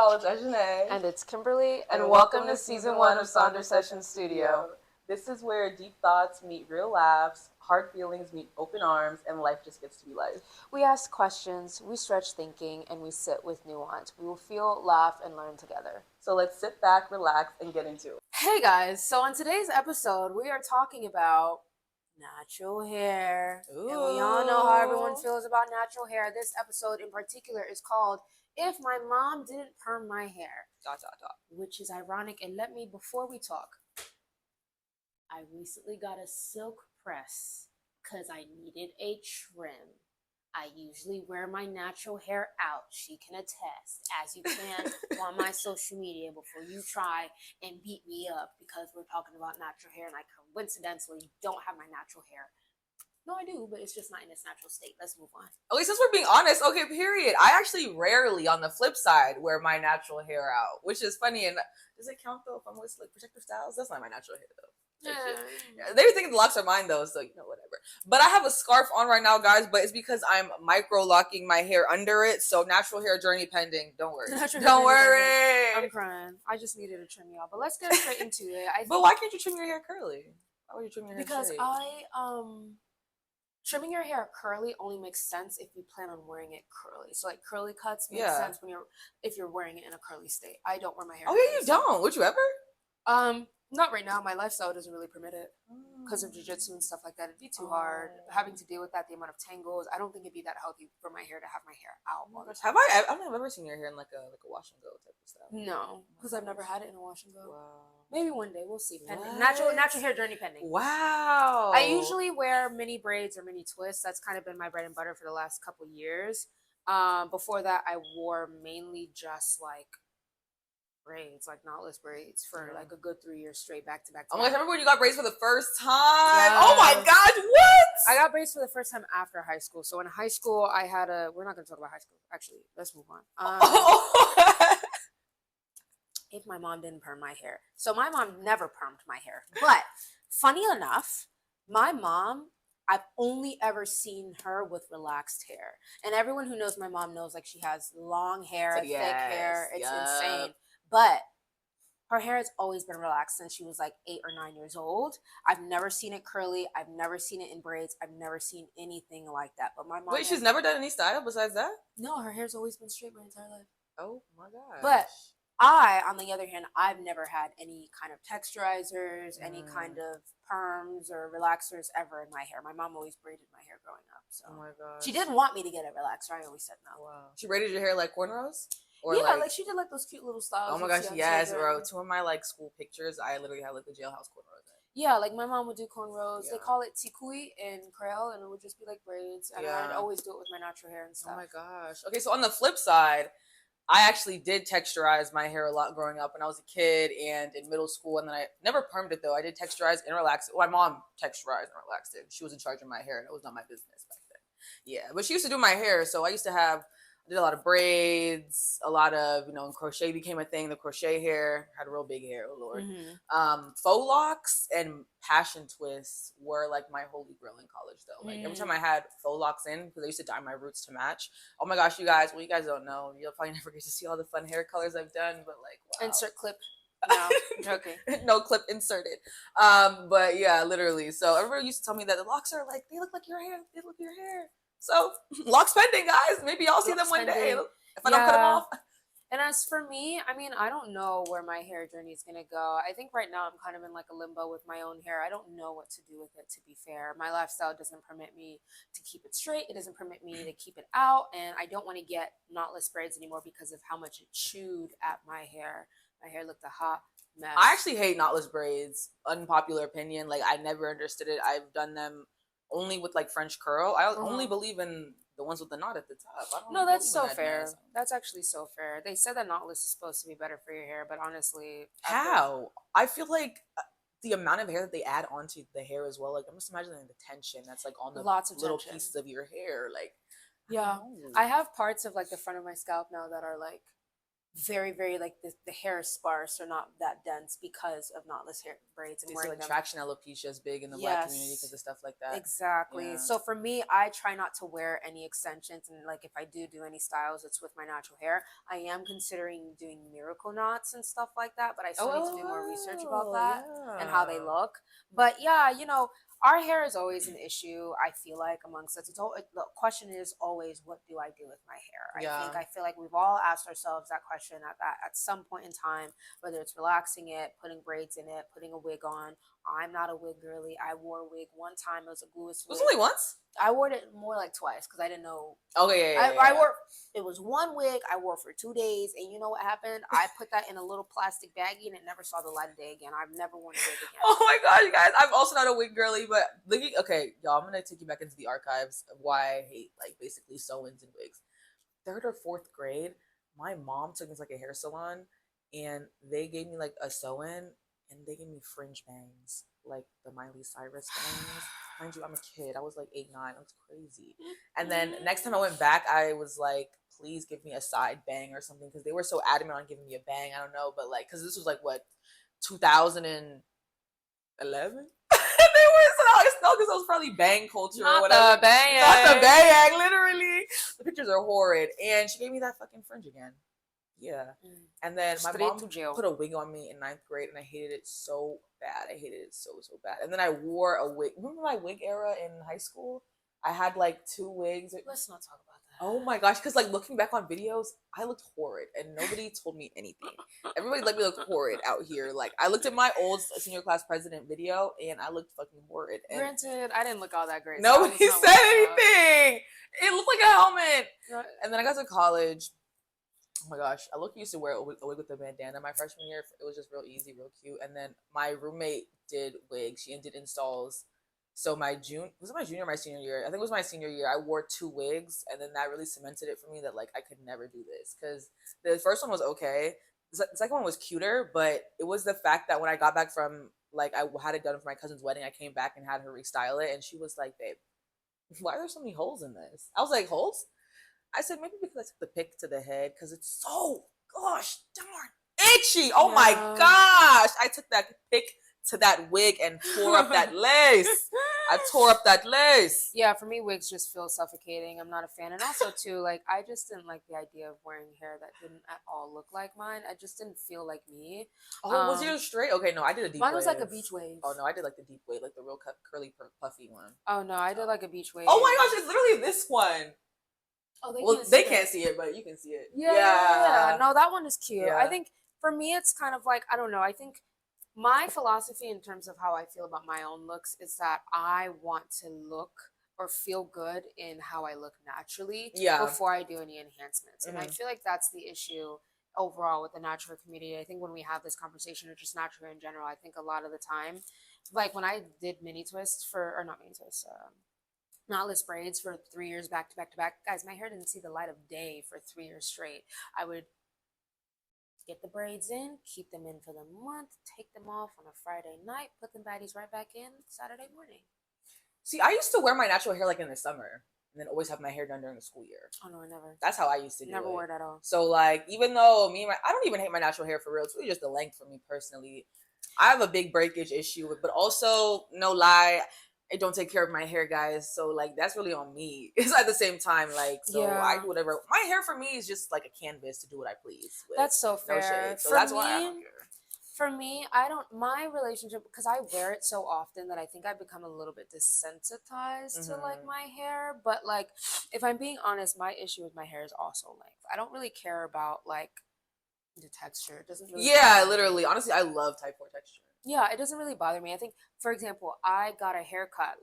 y'all, it's Ejanae. And it's Kimberly, and welcome to Season 1 of Sonder Session Studio. This is where deep thoughts meet real laughs, hard feelings meet open arms, and life just gets to be life. We ask questions, we stretch thinking, and we sit with nuance. We will feel, laugh, and learn together. So let's sit back, relax, and get into it. Hey guys, so on today's episode, we are talking about natural hair. Ooh. And we all know how everyone feels about natural hair. This episode in particular is called If My Mom Didn't Perm My Hair. ... Which is ironic. And before we talk, I recently got a silk press because I needed a trim. I usually wear my natural hair out. She can attest, as you can on my social media before you try and beat me up because we're talking about natural hair and I coincidentally don't have my natural hair. No, I do, but it's just not in its natural state. Let's move on. Okay, since we're being honest, okay, period. I actually rarely, on the flip side, wear my natural hair out, which is funny. And does it count, though, if I'm with, like, protective styles? That's not my natural hair, though. Yeah, they think the locks are mine, though, so, whatever. But I have a scarf on right now, guys, but it's because I'm micro-locking my hair under it, so natural hair journey pending. Don't worry. Don't worry. I'm crying. I just needed to trim y'all, but let's get straight into it. But why can't you trim your hair curly? Why would you trim your hair because straight? Trimming your hair curly only makes sense if you plan on wearing it curly. So, like, curly cuts make sense if you're wearing it in a curly state. I don't wear my hair. Oh, yeah, you don't. Would you ever? Not right now. My lifestyle doesn't really permit it because of jiu-jitsu and stuff like that. It'd be too hard. Having to deal with that, the amount of tangles. I don't think it'd be that healthy for my hair to have my hair out. Have I? I don't think I've ever seen your hair in like a wash and go type of style. No, because I've never had it in a wash and go. Wow. Maybe one day. We'll see. Pending. Natural hair journey pending. Wow. I usually wear mini braids or mini twists. That's kind of been my bread and butter for the last couple years. Before that, I wore mainly just like braids, like knotless braids for like a good 3 years straight, back to back. Oh my gosh, remember when you got braids for the first time? Yes. Oh my gosh, what? I got braids for the first time after high school. So in high school, I had we're not going to talk about high school. Actually, let's move on. If my mom didn't perm my hair. So my mom never permed my hair. But funny enough, my mom, I've only ever seen her with relaxed hair. And everyone who knows my mom knows, like, she has long hair, thick hair. It's insane. But her hair has always been relaxed since she was like 8 or 9 years old. I've never seen it curly. I've never seen it in braids. I've never seen anything like that. But my mom... Wait, she's never done any style besides that? No, her hair's always been straight my entire life. Oh my gosh. But I, on the other hand, I've never had any kind of texturizers, any kind of perms or relaxers ever in my hair. My mom always braided my hair growing up. So. Oh my gosh. She didn't want me to get a relaxer. I always said no. Wow. She braided your hair like cornrows? Or like she did like those cute little styles. Oh my gosh, yes, bro. Two of my like school pictures, I literally had like the jailhouse cornrows. Yeah, like my mom would do cornrows. They call it tikui in Creole, and it would just be like braids. And I'd always do it with my natural hair and stuff. Oh my gosh. Okay, so on the flip side, I actually did texturize my hair a lot growing up when I was a kid and in middle school, and then I never permed it though. I did texturize and relax it. My mom texturized and relaxed it. She was in charge of my hair, and it was not my business back then. Yeah, but she used to do my hair, so I did a lot of braids, a lot of, and crochet became a thing. The crochet hair, had a real big hair, oh Lord. Faux locks and passion twists were like my holy grail in college though. Like every time I had faux locks in, because I used to dye my roots to match. Oh my gosh, you guys don't know. You'll probably never get to see all the fun hair colors I've done, but like, wow. Insert clip. No, okay. No clip inserted. But yeah, literally. So everybody used to tell me that the locks are like, they look like your hair. They look like your hair. So, locks pending, guys. Maybe y'all see them one day if I don't cut them off. And as for me, I mean, I don't know where my hair journey is going to go. I think right now I'm kind of in like a limbo with my own hair. I don't know what to do with it, to be fair. My lifestyle doesn't permit me to keep it straight. It doesn't permit me to keep it out. And I don't want to get knotless braids anymore because of how much it chewed at my hair. My hair looked a hot mess. I actually hate knotless braids. Unpopular opinion. Like, I never understood it. I've done them only with like French curl. I only believe in the ones with the knot at the top. No, that's so fair. That's actually so fair. They said that knotless is supposed to be better for your hair, but honestly, how? I feel like the amount of hair that they add onto the hair as well. Like, I'm just imagining the tension that's like on the little pieces of your hair. Like, yeah, I have parts of like the front of my scalp now that are like very, very like the hair is sparse or not that dense because of knotless hair braids and They say wearing like them. traction alopecia is big in the black community because Yes, of stuff like that. exactly. Yeah. So for me, I try not to wear any extensions, and like if I do any styles, it's with my natural hair. I am considering doing miracle knots and stuff like that, but I still need to do more research about Oh, that and how they yeah. look. But yeah, our hair is always an issue. I feel like amongst us, the question is always, what do I do with my hair? Yeah. I feel like we've all asked ourselves that question at some point in time, whether it's relaxing it, putting braids in it, putting a wig on. I'm not a wig girly. I wore a wig one time. It was a glueless It was wig. only once? I wore it more like twice because I didn't know. Okay, yeah, I wore it was one wig I wore for 2 days, and you know what happened? I put that in a little plastic baggie, and it never saw the light of day again. I've never worn a wig again. Oh my gosh, you guys! I'm also not a wig girly, but okay, y'all. I'm gonna take you back into the archives of why I hate like basically sew-ins and wigs. 3rd or 4th grade, my mom took me to like a hair salon, and they gave me like a sew-in, and they gave me fringe bangs, like the Miley Cyrus bangs. Mind you, I'm a kid. I was like 8, 9. It was crazy. And then next time I went back, I was like, please give me a side bang or something, because they were so adamant on giving me a bang. I don't know, but like, because this was like what 2011. They were so no, because it was probably bang culture or whatever. The bang. Not the bang, literally. The pictures are horrid. And she gave me that fucking fringe again. Yeah. And then my mom put a wig on me in 9th grade, and I hated it so bad. I hated it so, so bad. And then I wore a wig. Remember my wig era in high school? I had like 2 wigs. Let's not talk about that. Oh my gosh, because like looking back on videos, I looked horrid, and nobody told me anything. Everybody let me look horrid out here. Like I looked at my old senior class president video, and I looked fucking horrid. And granted, I didn't look all that great. Nobody said anything. It looked like a helmet. And then I got to college. Oh my gosh, I used to wear a wig with a bandana my freshman year. It was just real easy, real cute. And then my roommate did wigs. She did installs. So was it my junior or my senior year? I think it was my senior year. I wore 2 wigs, and then that really cemented it for me that like I could never do this, because the first one was okay. The second one was cuter, but it was the fact that when I got back from like I had it done for my cousin's wedding, I came back and had her restyle it, and she was like, "Babe, why are there so many holes in this?" I was like, "Holes?" I said, "Maybe because I took the pick to the head, because it's so gosh darn itchy. Oh my gosh, I took that pick to that wig and tore up that lace. I tore up that lace." Yeah, for me, wigs just feel suffocating. I'm not a fan. And also, too, like, I just didn't like the idea of wearing hair that didn't at all look like mine. I just didn't feel like me. Oh, was yours straight? Okay, no, I did a deep mine wave. Was like a beach wave. Oh, no, I did like the deep wave, like the real curly, puffy one. Oh, no, I did like a beach wave. Oh my gosh, it's literally this one. Oh, they can't see it, but you can see it. Yeah. No, that one is cute. Yeah. I think for me, it's kind of like, I don't know. I think my philosophy in terms of how I feel about my own looks is that I want to look or feel good in how I look naturally before I do any enhancements. And I feel like that's the issue overall with the natural community. I think when we have this conversation, or just natural in general, I think a lot of the time, like when I did mini twists not mini twists, knotless braids for 3 years back to back to back. Guys, my hair didn't see the light of day for 3 years straight. I would get the braids in, keep them in for the month, take them off on a Friday night, put them baddies right back in Saturday morning. See, I used to wear my natural hair like in the summer, and then always have my hair done during the school year. Oh, no, I never. That's how I used to do it. Never wore it at all. So, like, even though I don't even hate my natural hair for real. It's really just the length for me personally. I have a big breakage issue, but also, no lie, I don't take care of my hair, guys. So, like, that's really on me. It's at the same time, like, so I do whatever. My hair for me is just like a canvas to do what I please with. That's so fair. No shade. So that's why I don't care. For me, my relationship, because I wear it so often that I think I've become a little bit desensitized to like my hair. But like, if I'm being honest, my issue with my hair is also length. I don't really care about like the texture. It doesn't really literally. Honestly, I love type 4 texture. Yeah, it doesn't really bother me. I think, for example, I got a haircut.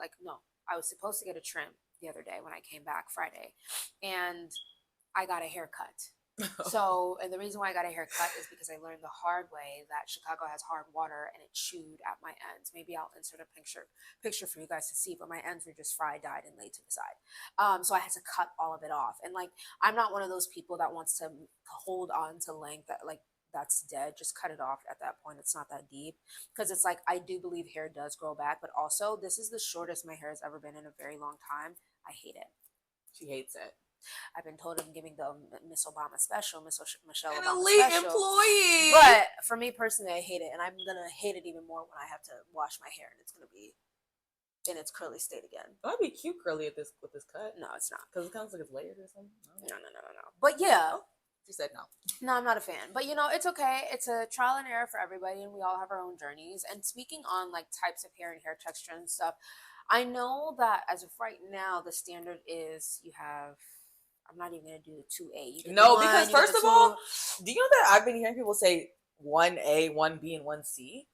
I was supposed to get a trim the other day when I came back Friday, and I got a haircut. So, and the reason why I got a haircut is because I learned the hard way that Chicago has hard water and it chewed at my ends. Maybe I'll insert a picture for you guys to see, but my ends were just fried, dyed, and laid to the side. So I had to cut all of it off. And like, I'm not one of those people that wants to hold on to length that like, that's dead. Just cut it off at that point. It's not that deep, because it's like, I do believe hair does grow back, but also this is the shortest my hair has ever been in a very long time. I hate it. She hates it. I've been told I'm giving the Miss Obama special, Michelle An Obama elite special. employee. But for me personally, I hate it, and I'm gonna hate it even more when I have to wash my hair and it's gonna be in its curly state again. That'd be cute curly with this cut. No, it's not. Because it kind of looks like it's layered or something. No. But yeah. Oh, she said no. No, I'm not a fan. But it's okay. It's a trial and error for everybody, and we all have our own journeys. And speaking on like types of hair and hair texture and stuff, I know that as of right now, the standard is you have. I'm not even gonna do the 2A. No, because first of all, do you know that I've been hearing people say 1A, 1B, and 1C?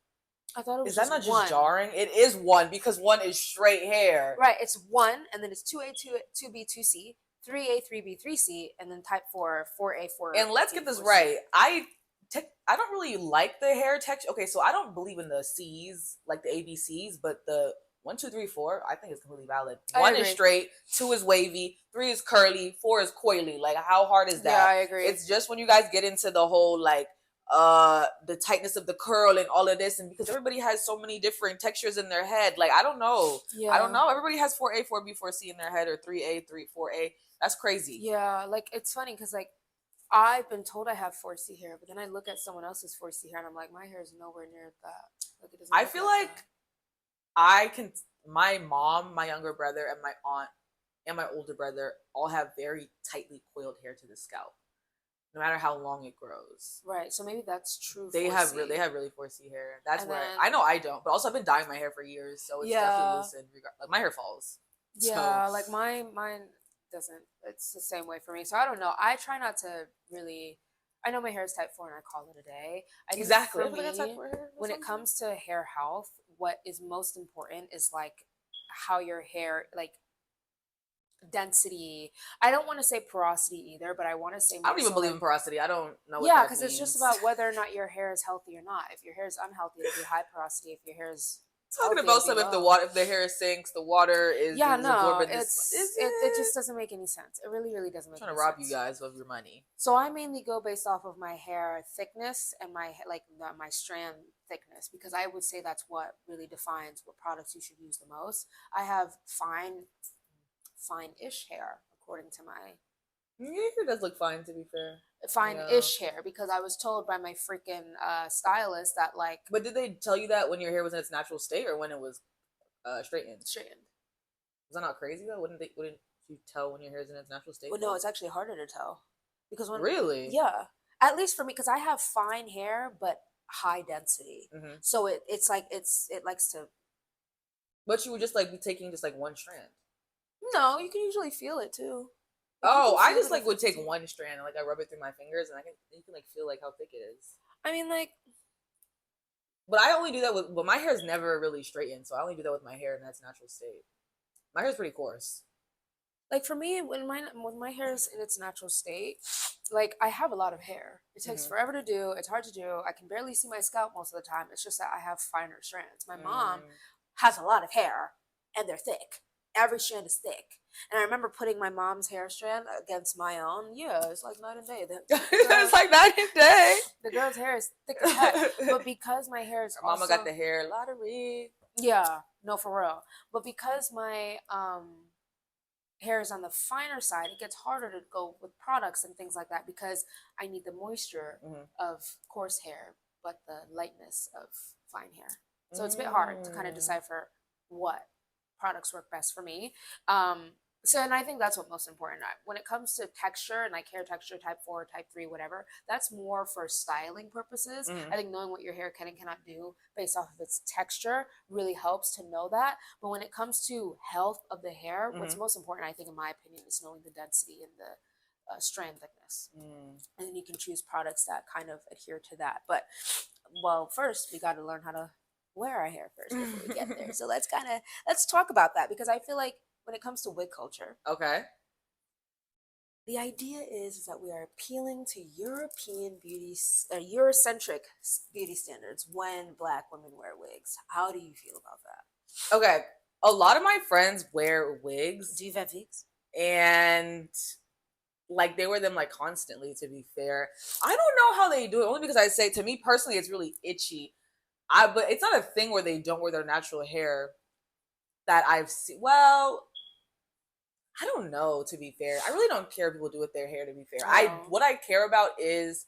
I thought it was. Is that not just one. jarring? It is 1 because 1 is straight hair. Right. It's 1, and then it's 2A, 2B, 2C, 3A, 3B, 3C, and then type 4, 4A, 4. And let's get this right. I don't really like the hair texture. Okay, so I don't believe in the C's, like the ABCs, but the 1, 2, 3, 4, I think it's completely valid. 1 is straight, 2 is wavy, 3 is curly, 4 is coily. Like, how hard is that? Yeah, I agree. It's just when you guys get into the whole like the tightness of the curl and all of this, and because everybody has so many different textures in their head, like I don't know. Everybody has 4A, 4B, 4C in their head, or 3A, 4A. That's crazy. Yeah, like it's funny because like I've been told I have 4C hair, but then I look at someone else's 4C hair and I'm like, my hair is nowhere near that. Like it doesn't. I feel like I can. My mom, my younger brother, and my aunt, and my older brother all have very tightly coiled hair to the scalp, no matter how long it grows. Right. So maybe that's true. They 4C. have really 4C hair. That's and where then, I know I don't, but also I've been dyeing my hair for years, so it's definitely loosened. Like my hair falls. Yeah, like mine doesn't. It's the same way for me. So I don't know. I try not to really. I know my hair is type 4 and I call it a day. Exactly. For me, when it comes to hair health, what is most important is like how your hair, like density. I don't want to say porosity either, but I want to say I don't even believe in porosity. I don't know what yeah, that because means. it's just about whether or not your hair is healthy or not. If your hair is unhealthy, it'll be high porosity. If your hair is talking about some if the hair sinks, the water is absorbing this. It just doesn't make any sense. It really doesn't make any sense. I'm trying to rob you guys of your money. So I mainly go based off of my hair thickness and my strand thickness, because I would say that's what really defines what products you should use the most. I have fine-ish hair according to my. Your hair does look fine, to be fair. Fine-ish hair, because I was told by my freaking stylist that like. But did they tell you that when your hair was in its natural state or when it was straightened? Straightened. Was that not crazy though? Wouldn't you tell when your hair is in its natural state? Well, no, it's actually harder to tell because when really, yeah, at least for me, because I have fine hair but high density, so it likes to. But you would just like be taking just like one strand. No, you can usually feel it too. Oh, I just like would take one strand and like I rub it through my fingers and you can like feel like how thick it is. I mean, like, but I only do that with my hair is never really straightened, so I only do that with my hair in its natural state. My hair is pretty coarse. Like for me, when my hair is in its natural state, like I have a lot of hair. It takes forever to do. It's hard to do. I can barely see my scalp most of the time. It's just that I have finer strands. My mom has a lot of hair, and they're thick. Every strand is thick. And I remember putting my mom's hair strand against my own. Yeah, it's like night and day. It's like night and day. The girl's hair is thick as heck. But because my hair is Mama got the hair lottery. Yeah, no, for real. But because my hair is on the finer side, it gets harder to go with products and things like that because I need the moisture of coarse hair, but the lightness of fine hair. So it's a bit hard to kind of decipher what products work best for me. And I think that's what most important. When it comes to texture and like hair texture, type 4, type 3, whatever, that's more for styling purposes. I think knowing what your hair can and cannot do based off of its texture really helps to know that. But when it comes to health of the hair, what's most important, I think, in my opinion, is knowing the density and the strand thickness. And then you can choose products that kind of adhere to that. But, well, first, we got to learn how to wear our hair first before we get there. So let's talk about that, because I feel like when it comes to wig culture, the idea is that we are appealing to European Eurocentric beauty standards when Black women wear wigs. How do you feel about that? Okay, a lot of my friends wear wigs. Do you have wigs? And like they wear them like constantly. To be fair, I don't know how they do it. Only because I say, to me personally, it's really itchy. But it's not a thing where they don't wear their natural hair that I've seen. Well, I don't know, to be fair. I really don't care if people do with their hair, to be fair. No. What I care about is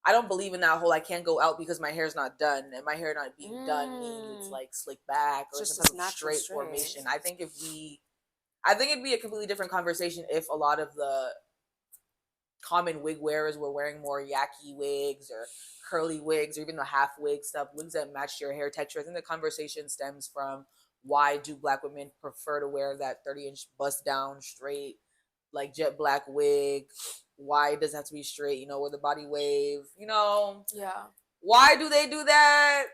I don't believe in that whole I can't go out because my hair's not done, and my hair not being done means it's like slicked back or Just some type this of natural straight formation. I think it'd be a completely different conversation if a lot of the common wig wearers were wearing more yaki wigs or curly wigs or even the half wig stuff, wigs that match your hair texture. I think the conversation stems from why do black women prefer to wear that 30-inch bust down straight like jet black wig? Why does it have to be straight, with the body wave, Yeah. why do they do that?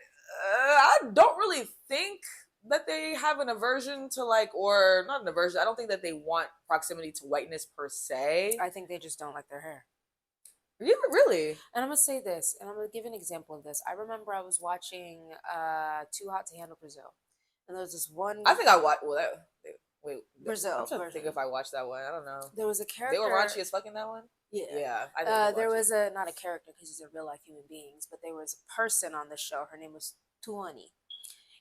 I don't really think that they have an aversion to or not an aversion. I don't think that they want proximity to whiteness per se. I think they just don't like their hair. Yeah, really. And I'm gonna say this, and I'm gonna give an example of this. I remember I was watching Too Hot to Handle Brazil, and there was this one. I think I watched. Wait, Brazil. I'm trying to think if I watched that one. I don't know. There was a character. They were raunchy as fucking that one. Yeah. Yeah. I there was not a character because these are real life human beings, but there was a person on the show. Her name was Tuani.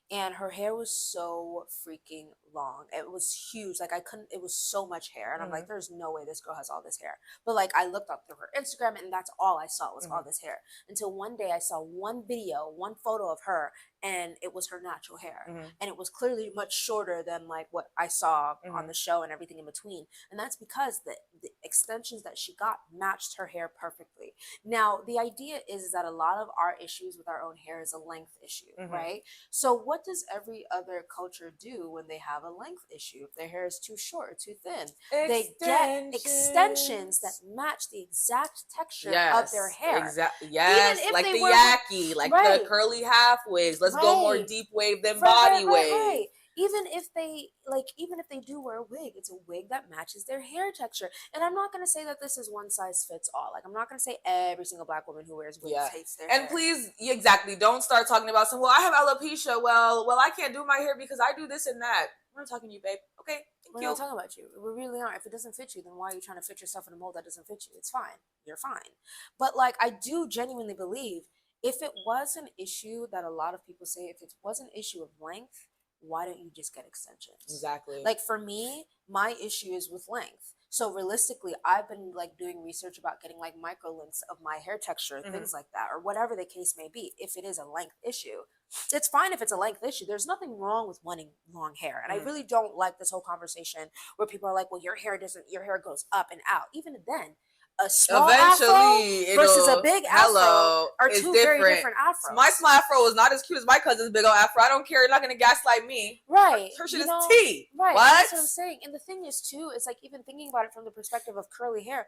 And her hair was so freaking long. It was huge. Like it was so much hair. And I'm like, there's no way this girl has all this hair. But like I looked up through her Instagram and that's all I saw was all this hair. Until one day I saw one video, one photo of her, and it was her natural hair. And it was clearly much shorter than like what I saw on the show and everything in between. And that's because the extensions that she got matched her hair perfectly. Now, the idea is that a lot of our issues with our own hair is a length issue, right? So what does every other culture do when they have a length issue? If their hair is too short or too thin, they get extensions that match the exact texture of their hair. Exactly. Yes, like the yaki, like the curly half wigs. Let's go more deep wave than body wave. Right. Even if they do wear a wig, it's a wig that matches their hair texture. And I'm not going to say that this is one size fits all. Like I'm not going to say every single black woman who wears wigs hates their hair. And please, exactly, don't start talking about some. Well, I have alopecia. Well, I can't do my hair because I do this and that. We're not talking to you, babe. Okay, we're not talking about you. We really aren't. If it doesn't fit you, then why are you trying to fit yourself in a mold that doesn't fit you? It's fine. You're fine. But like I do genuinely believe if it was an issue that a lot of people say, if it was an issue of length, why don't you just get extensions? Exactly. Like for me, my issue is with length. So realistically, I've been like doing research about getting like micro links of my hair texture, things like that, or whatever the case may be. If it is a length issue, it's fine if it's a length issue. There's nothing wrong with wanting long hair. And I really don't like this whole conversation where people are like, well, your hair goes up and out. Even then, a small afro versus a big afro are two very different afros. My small afro is not as cute as my cousin's big old afro. I don't care. You're not going to gaslight me. Right. Her shit is tea. Right. What? That's what I'm saying. And the thing is, too, it's like even thinking about it from the perspective of curly hair,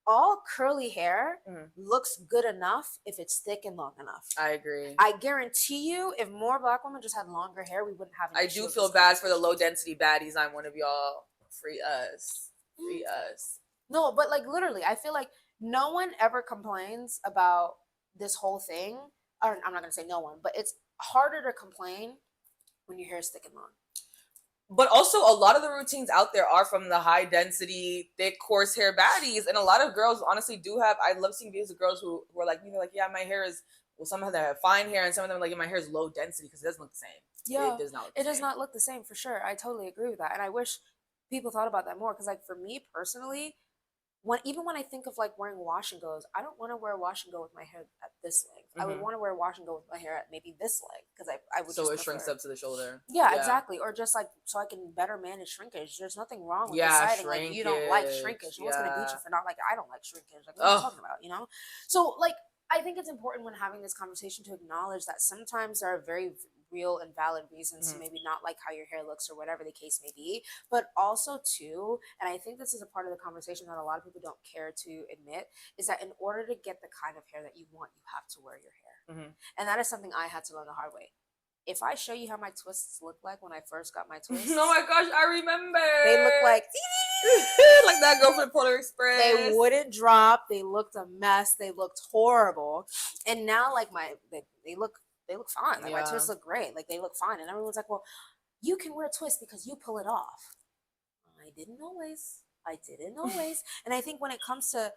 all curly hair looks good enough if it's thick and long enough. I agree. I guarantee you, if more black women just had longer hair, we wouldn't have an issue. I do feel bad for the low density baddies. I'm one of y'all. Free us. Free us. No, but like literally, I feel like no one ever complains about this whole thing. Or I'm not going to say no one, but it's harder to complain when your hair is thick and long. But also, a lot of the routines out there are from the high density, thick, coarse hair baddies. And a lot of girls honestly do have, I love seeing videos of girls who are like, yeah, my hair is, well, some of them have fine hair and some of them are like, my hair is low density because it doesn't look the same. Yeah, it does not look the same. It does not look the same for sure. I totally agree with that. And I wish people thought about that more because like for me personally, even when I think of like wearing wash and goes, I don't want to wear wash and go with my hair at this length. I would want to wear wash and go with my hair at maybe this length because I would. So it shrinks up to the shoulder. Yeah, exactly. Or just like so I can better manage shrinkage. There's nothing wrong with deciding like you don't like shrinkage. No one's gonna beat you for not like I don't like shrinkage. Like what are you talking about? So like I think it's important when having this conversation to acknowledge that sometimes there are very real and valid reasons to maybe not like how your hair looks or whatever the case may be, but also too, and I think this is a part of the conversation that a lot of people don't care to admit, is that in order to get the kind of hair that you want, you have to wear your hair. And that is something I had to learn the hard way. If I show you how my twists look like when I first got my twists, oh my gosh, I remember. They look like like that girl from Polar Express. They wouldn't drop. They looked a mess. They looked horrible. And now, like they look fine. Like my twists look great. Like they look fine. And everyone's like, well, you can wear a twist because you pull it off. I didn't always. And I think when it comes to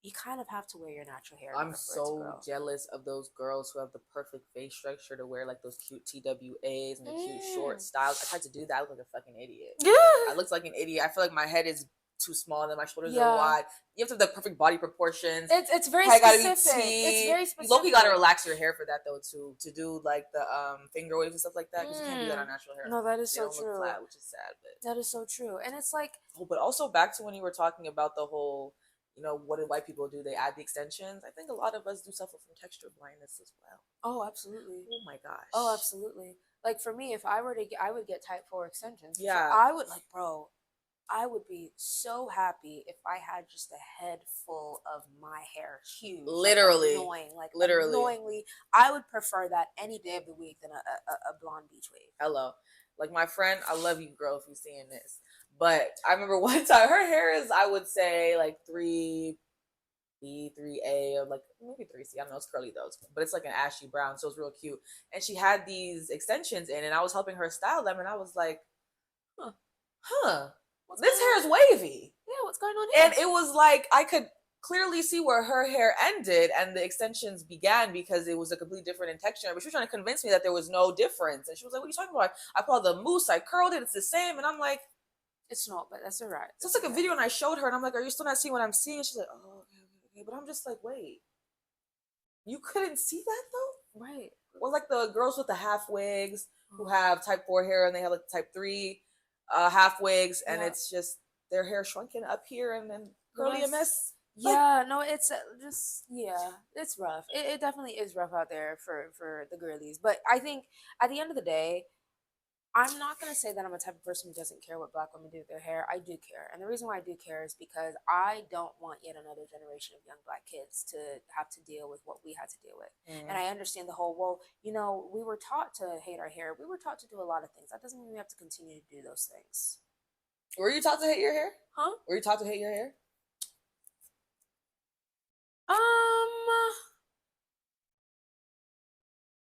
you kind of have to wear your natural hair. I'm so jealous of those girls who have the perfect face structure to wear like those cute TWAs and the cute short styles. I tried to do that. I look like a fucking idiot. I look like an idiot. I feel like my head is too small and then my shoulders are wide. You have to have the perfect body proportions. It's very specific. It's very specific. Loki gotta relax your hair for that though too. To do like the finger waves and stuff like that because you can't do that on natural hair. No, that is they so don't true. Look flat, which is sad. But that is so true. And it's like, oh, but also back to when you were talking about the whole, you know, what did white people do? They add the extensions. I think a lot of us do suffer from texture blindness as well. Oh, absolutely. Oh my gosh. Oh, absolutely. Like for me, if I were to get, I would get type 4 extensions. Yeah. I would like, bro, I would be so happy if I had just a head full of my hair, huge, literally, like annoyingly. I would prefer that any day of the week than a blonde beach wave. Hello, like my friend, I love you, girl, if you're seeing this. But I remember one time her hair is, I would say, like 3B, 3A, or like maybe 3C. I don't know. It's curly though, but it's like an ashy brown, so it's real cute. And she had these extensions in, and I was helping her style them, and I was like, this hair is wavy. Yeah, what's going on here? And it was like I could clearly see where her hair ended and the extensions began because it was a completely different in texture. But she was trying to convince me that there was no difference. And she was like, what are you talking about? I pulled the mousse, I curled it, it's the same. And I'm like, it's not, but that's all right. So it's like a video and I showed her and I'm like, are you still not seeing what I'm seeing? And she's like, oh, okay. But I'm just like, wait, you couldn't see that though? Right. Or like the girls with the half wigs who have type 4 hair and they have like type 3 half wigs and it's just their hair shrunken up here and then curly a mess. Yeah, no, it's just, it's rough. It definitely is rough out there for the girlies. But I think at the end of the day, I'm not going to say that I'm a type of person who doesn't care what black women do with their hair. I do care. And the reason why I do care is because I don't want yet another generation of young black kids to have to deal with what we had to deal with. And I understand the whole, well, you know, we were taught to hate our hair. We were taught to do a lot of things. That doesn't mean we have to continue to do those things. Were you taught to hate your hair? Huh? Were you taught to hate your hair?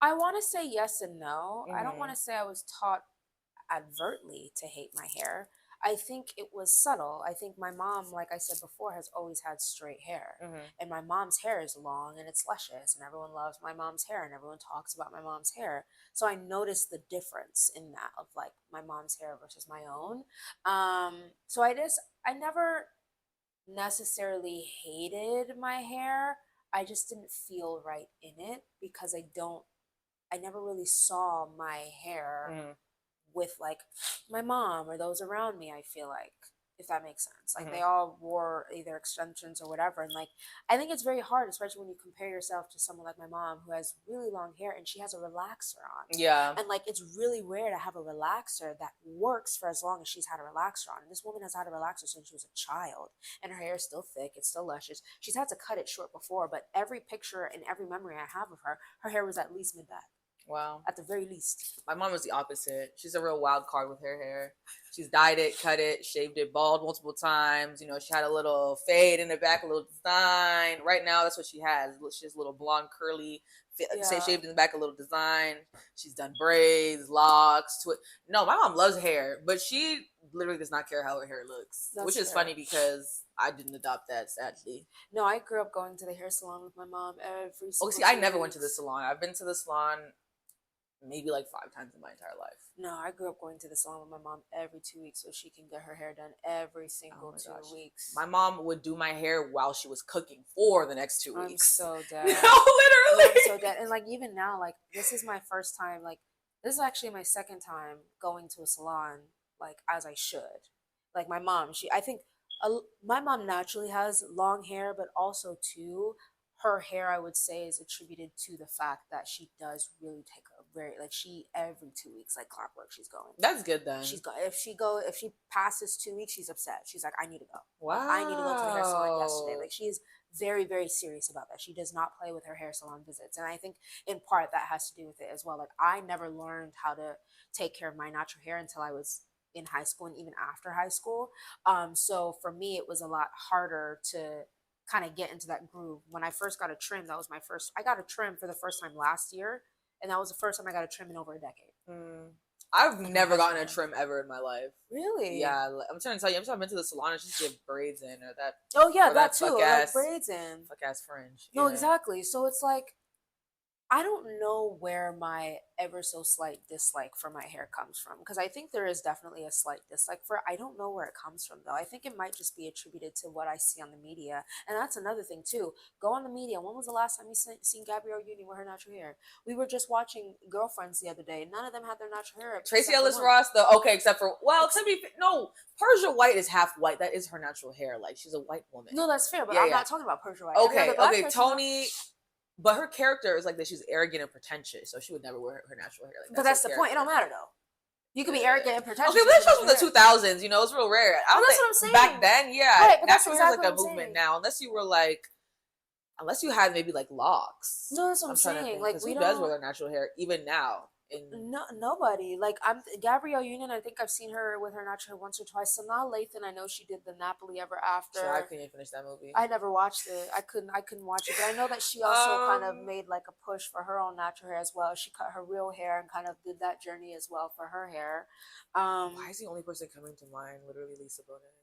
I want to say yes and no. I don't want to say I was taught advertly to hate my hair. I think it was subtle. I think my mom, like I said before, has always had straight hair. And my mom's hair is long and it's luscious and everyone loves my mom's hair and everyone talks about my mom's hair. So I noticed the difference in that of like my mom's hair versus my own. So I never necessarily hated my hair. I just didn't feel right in it because I never really saw my hair with like my mom or those around me, I feel like, if that makes sense. Like they all wore either extensions or whatever. And like, I think it's very hard, especially when you compare yourself to someone like my mom who has really long hair and she has a relaxer on. Yeah. And like, it's really rare to have a relaxer that works for as long as she's had a relaxer on. And this woman has had a relaxer since she was a child and her hair is still thick. It's still luscious. She's had to cut it short before, but every picture and every memory I have of her hair was at least mid-back. Wow. At the very least. My mom was the opposite. She's a real wild card with her hair. She's dyed it, cut it, shaved it bald multiple times. You know, she had a little fade in the back, a little design. Right now, that's what she has. She has a little blonde, curly, shaved in the back, a little design. She's done braids, locks. No, my mom loves hair, but she literally does not care how her hair looks. Which is funny because I didn't adopt that, sadly. No, I grew up going to the hair salon with my mom every single I never went to the salon. I've been to the salon maybe like 5 times in my entire life. No, I grew up going to the salon with my mom every 2 weeks so she can get her hair done every single 2 weeks. My mom would do my hair while she was cooking for the next 2 weeks. I'm so dead. No, literally. I'm so dead. And like even now, like this is my first time, like this is actually my second time going to a salon like as I should. Like my mom, my mom naturally has long hair, but also too, her hair, I would say, is attributed to the fact that she does really take a very, like she every 2 weeks, like clockwork, she's going. That's good then. If she passes 2 weeks, she's upset. She's like, I need to go. Wow. I need to go to the hair salon yesterday. Like she's very, very serious about that. She does not play with her hair salon visits. And I think in part that has to do with it as well. Like I never learned how to take care of my natural hair until I was in high school and even after high school. So for me, it was a lot harder to kind of get into that groove. When I first got a trim, I got a trim for the first time last year, and that was the first time I got a trim in over a decade. I've Like a never gotten a measurement. trim ever in my life. Really? Yeah, I'm trying to tell you. Every time I've been to the salon, it's just to get braids in or that. Oh yeah, or that too. fuck Like ass, braids in. fuck ass fringe. No, Yeah. exactly. So it's like I don't know where my ever so slight dislike for my hair comes from because I think there is definitely a slight dislike for it. I don't know where it comes from though. I think it might just be attributed to what I see on the media. And that's another thing too. Go on the media. When was the last time you seen Gabrielle Union with her natural hair? We were just watching Girlfriends the other day. None of them had their natural hair. Tracy except for Ellis one. Ross, though. Okay, except for to be no, Persia White is half white. That is her natural hair. Like she's a white woman. No, that's fair, but Yeah, I'm yeah. not talking about Persia White. Every Okay, other black okay, person, Tony. But her character is like that. She's arrogant and pretentious, so she would never wear her natural hair. Like, but that's her the point. It don't matter though. You can be arrogant and pretentious. Okay, but that with shows from the natural hair. 2000s. You know, it's real rare. I Well, don't that's think what I'm saying. back then, yeah, Right, but that's natural hair is exactly like a what I'm movement saying. now. Unless you had maybe like locks. No, that's what I'm trying to saying. think, Like 'cause we who does don't. wear their natural hair even now? No, nobody. Like I'm Gabrielle Union. I think I've seen her with her natural hair once or twice. Sanaa Lathan, I know she did the Napoli Ever After. I couldn't finish that movie. I never watched it. I couldn't watch it. But I know that she also kind of made like a push for her own natural hair as well. She cut her real hair and kind of did that journey as well for her hair. Why is the only person coming to mind literally Lisa Bonet?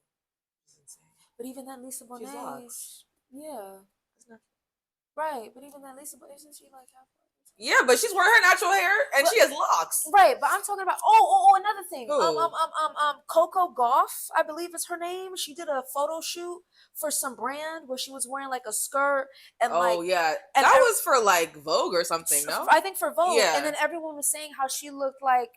It's insane. But even then, Lisa Bonet. She's locks. Yeah. Not... Right, but even then, Lisa Bonet, isn't she like half? Yeah, but she's wearing her natural hair and she has locks. Right, but I'm talking about another thing. Who? Coco Gauff, I believe is her name. She did a photo shoot for some brand where she was wearing like a skirt and yeah, and that was for like Vogue or something. No, I think for Vogue. Yeah, and then everyone was saying how she looked like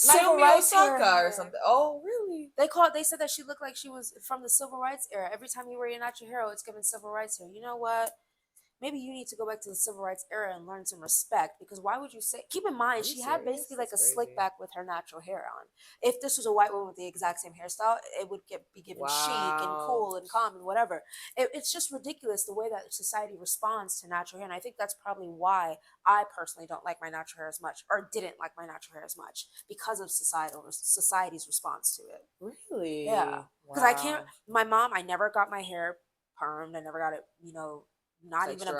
Naomi Osaka or something. Oh, really? They said that she looked like she was from the civil rights era. Every time you wear your natural hair, it's giving civil rights hair. You know what? Maybe you need to go back to the civil rights era and learn some respect because why would you say keep in mind she had basically like a slick back with her natural hair on. If this was a white woman with the exact same hairstyle, it would be given chic and cool and calm and whatever. It's just ridiculous the way that society responds to natural hair, and I think that's probably why I personally don't like my natural hair as much or didn't like my natural hair as much because of society's response to it. Really? Yeah. Because I can't. My mom, I never got my hair permed. I never got it. Not even a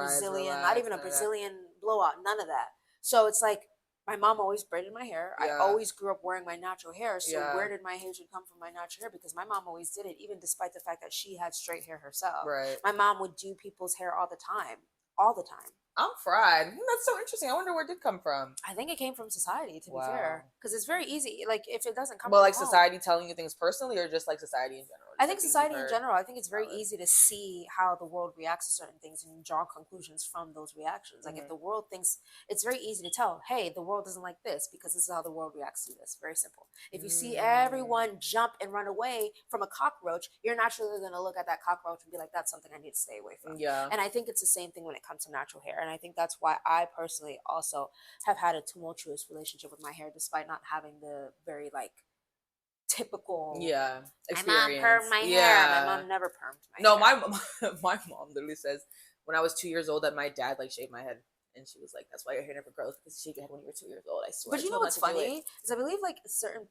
Brazilian blowout, none of that. So it's like my mom always braided my hair. Yeah. I always grew up wearing my natural hair. So where did my hair should come from my natural hair? Because my mom always did it, even despite the fact that she had straight hair herself. Right. My mom would do people's hair all the time. All the time. I'm fried. That's so interesting. I wonder where it did come from. I think it came from society, to be fair. Because it's very easy. Like, if it doesn't come from like society telling you things personally or just like society in general? I think society in general. I think it's very easy to see how the world reacts to certain things and draw conclusions from those reactions. Like if the world thinks, it's very easy to tell, hey, the world doesn't like this because this is how the world reacts to this. Very simple. If you see everyone jump and run away from a cockroach, you're naturally going to look at that cockroach and be like, that's something I need to stay away from. Yeah. And I think it's the same thing when it comes to natural hair. And I think that's why I personally also have had a tumultuous relationship with my hair, despite not having the very typical experience. My mom permed my hair. My mom never permed my hair. My mom literally says when I was 2 years old that my dad shaved my head, and she was like, "That's why your hair never grows because you shaved your head when you were 2 years old." I swear. But you know what's funny is I believe certain